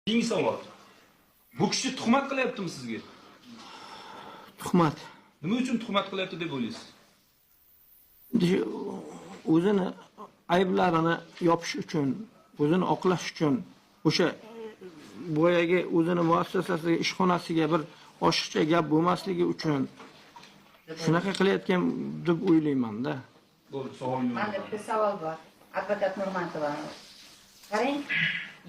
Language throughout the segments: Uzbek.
Keyingi savol. Bu kishi tuhmat qilyaptimi sizga? Tuhmat. Nima uchun tuhmat qilyapti deb o'ylaysiz? O'zini ayblarini yopish uchun, o'zini oqlash uchun, o'sha boyagi o'zini muassasasiga, ishxonasiga bir oshiqcha gap bo'lmasligi uchun shunaqa qilayotgan deb o'ylayman-da. Bo'ldi, savolingiz. Menda bitta savol bor. Advokat Nurmatova. Qarang,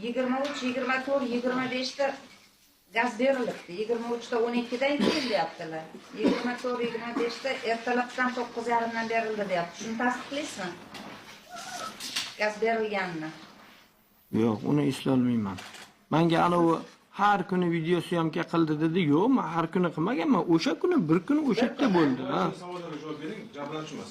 23, 24, 25 ta gaz berilibdi. 23 ta 12 dan keyin deyaptilar. 24, 25 ta ertalabdan 9:30 dan berildi deyapti. Shuni tasdiqlaysizmi? Gaz berilganini. Yo'q, uni eslolmayman. Menga anavi har kuni video syomka qildi dedi. Yo'q, men har kuni qilmaganman. O'sha kuni bir kun o'sha yerda bo'ldi, ha. Savollarga javob bering, jabrlanishmas.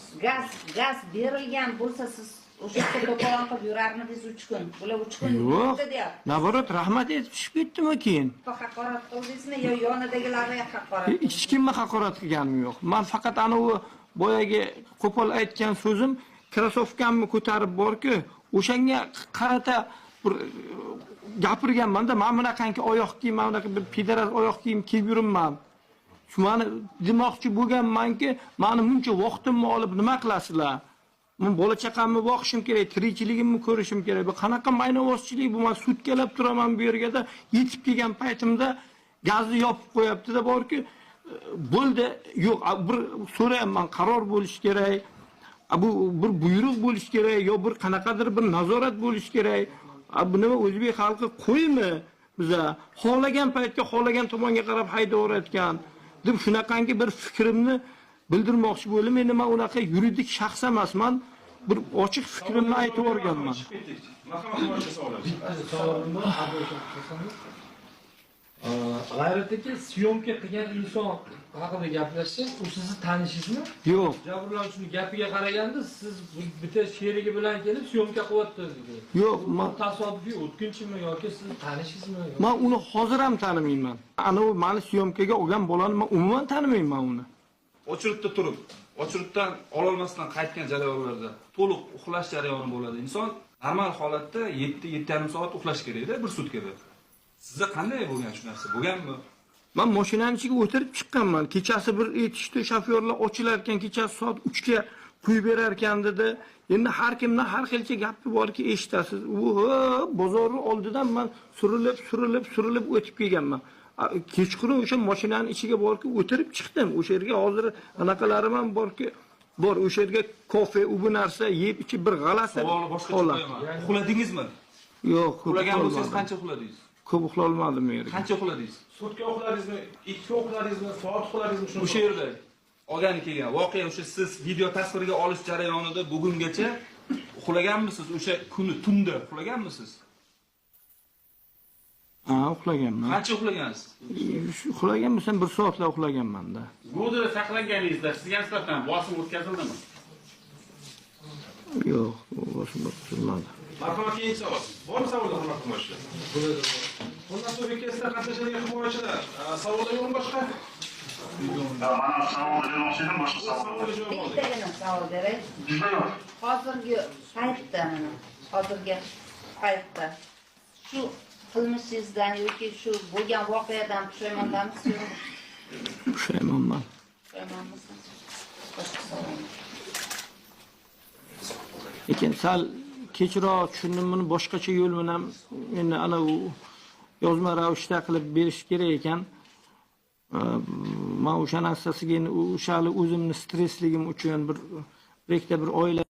Gaz berilgan bo'lsa siz o'sha yerda to'polon qilib yurarmidingiz 3 kun? Bular 3 kun Yo'q. deyapti. Naborat rahmat aytib tushib ketdimi keyin? Haqorat qildingizmi yo yonidagilarga haqorat? Hech kimga haqorat qilganim yo'q. Men faqat anavi boyagi qo'pol aytgan so'zim krasovkamni ko'tarib borku, o'shanga qarata bir gapirganman-da. Men bunaqangi oyoq kiyim, men bunaqa bir pidaras oyoq kiyim kiyib yuribman. Shu meni demoqchi bo'lganmanki, meni buncha vaqtimni olib nima qilasizlar? Men bola chaqamni boqishim kerak, tirikchiligimni ko'rishim kerak. Bu qanaqa maynovozchilik bu? Men sutkalab turaman bu yerga-da, yetib kelgan paytimda gazni yopib qo'yapti-da borki, bo'ldi. Yo'q, bir so'rayapman, qaror bo'lish kerak. Bu bir buyruq bo'lish kerak, yo bir qanaqadir bir nazorat bo'lish kerak. Bu nima o'zbek xalqi qo'ymi biza? Xohlagan paytga, xohlagan tomonga qarab haydaverayotgan deb shunaqangi bir fikrimni bildirmoqchi bo'ldim. Men nima unaqa yuridik shaxs emasman. Bir ochiq fikrimni aytib o'rganman. Marhamat, boshqa savollar. G'ayratdagi syomka qilgan inson haqida gaplashsak, u sizni tanishingizmi? Yo'q. Jabrlanuvchining gapiga qaraganda siz bitta sherigi bilan kelib syomka qilyapti dedi. Yo'q, men tasodifiy o'tkinchimi yoki sizni tanishingizmi? men uni hozir ham tanimayman. Anavi meni syomkaga olgan bolani men umuman tanimayman uni. Ochiribda turib, ochiribdan ololmasdan qaytgan jarayonlarda to'liq uxlash jarayoni bo'ladi. Inson normal holatda 7-7,5 soat uxlash kerak-da bir sutkada. Sizda qanday bo'lgan shu narsa? Bo'lganmi? Men mashinaning ichiga o'tirib chiqqanman. Kechasi bir aytishdi, shofyorlar ochilar ekan, kechasi soat 3 ga quyib berar ekan dedi. Endi har kimdan har xilcha gapi borki eshitasiz. Bozorning oldidan men surilib o'tib kelganman. Kechqurun o'sha mashinaning ichiga borki o'tirib chiqdim. O'sha yerga hozir anaqalarim ham borki, bor o'sha yerga kofe, u bu narsa yeb ichib bir g'alati. Savolni boshqa qo'yaman. Uxladingizmi? Yo'q, uxlagan bo'lsangiz qancha uxladingiz? Ko'p uxlolmadim u yerga. Qancha uxladingiz? Sutka uxladingizmi? 2 uxladingizmi? Soat uxladingizmi? Shuni O'sha yerda olgani kelgan voqea o'sha siz video tasvirga olish jarayonida bugungacha uxlaganmisiz? O'sha kuni tunda uxlaganmisiz? Ha, uxlaganman. Qancha uxlagansiz? Uxlagan bo'lsam 1 soatlar uxlaganman-da. Model saqlaganingizda sizga nisbatan bosim o'tkazildimi? Yo'q, bosim o'tkazilmadi. Marhamat, keyingi savol. Bormi savollar, hurmatli tomoshabinlar? Bo'ladi. Bundan so'ng bekasida qatnashadigan himoyachilar, savollar yo'qmi boshqa? Mana savol bermoqchidim, boshqa savol. Bittagina savol beray. Hozirgi paytda shu qilmishingizdan yoki shu bo'lgan voqeadan pushaymondanmisiz yo'qmi? Pushaymonman. Pushaymonmisiz? Boshqa savol. Lekin sal kechroq tushundim, buni boshqacha yo'l bilan endi ana u yozma ravishda qilib berish kerak ekan. Men o'sha narsasiga o'shali o'zimni stressligim uchun bir oila